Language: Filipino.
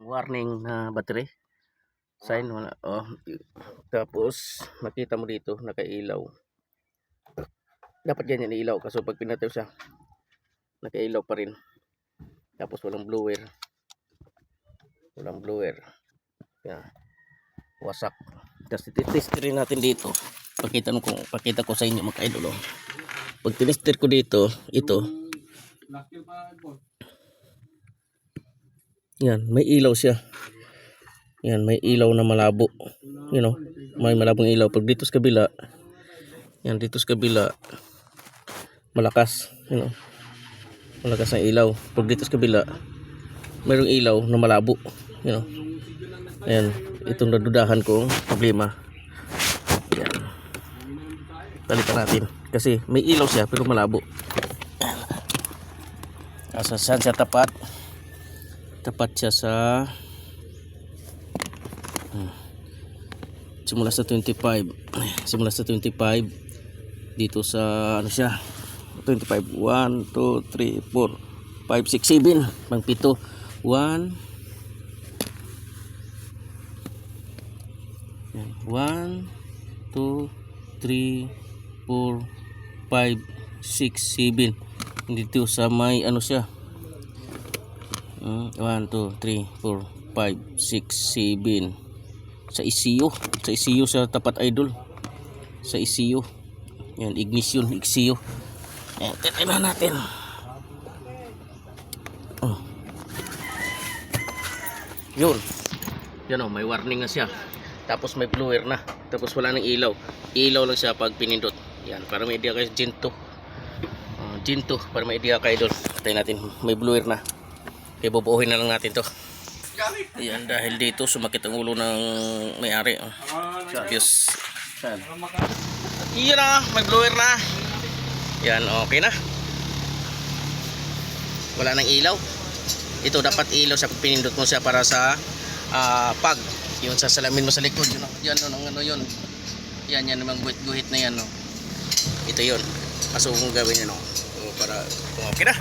warning na battery sign wala. Tapos makita mo dito nakailaw, dapat ganyan ilaw, kaso pag pinatayo siya nakailaw pa rin. Tapos walang blower yan, wasak. Tapos titester natin dito, pakita ko sa inyo mga idol. Pag tinester ko dito, ito yan, may ilaw siya. Yan, may ilaw na malabo. May malabong ilaw. Pag dito sa kabila, yan, dito sa kabila, malakas. Malakas na ilaw. Pag dito sa kabila, mayroong ilaw na malabo. Ayan, itong nadudahan kong problema. Yan. Palitan natin. Kasi may ilaw siya, pero malabo. Saan siya tapat? Tapat siya sa simula sa 25 dito sa ano siya 25, 1, 2, 3, 4, 5, 6, 7 pang 7, 1 2, 3, 4, 5, 6, 7 dito sa may ano siya 1, 2, 3, 4, 5, 6, 7 sa ECU sa tapat idol, sa ECU yan, ignition ECU. Yan, titignan natin. Yun yan, may warning na siya, tapos may blower na, tapos wala nang ilaw lang siya pag pinindot. Yan, para may idea kayo Ginto, para may idea kayo idol. Tayo natin, may blower na, kaya bubuuhin na lang natin to. Yan, dahil dito sumakit ang ulo ng may-ari. Diyos. Yan na, may blower na. Yan, okay na. Wala nang ilaw. Ito dapat ilaw sa pinindot mo siya para sa pag. Yun sa salamin mo sa likod. Yan, ano yun. Yan, namang guhit na yan. Ito yun. Kaso kung gawin yun. Para okay na.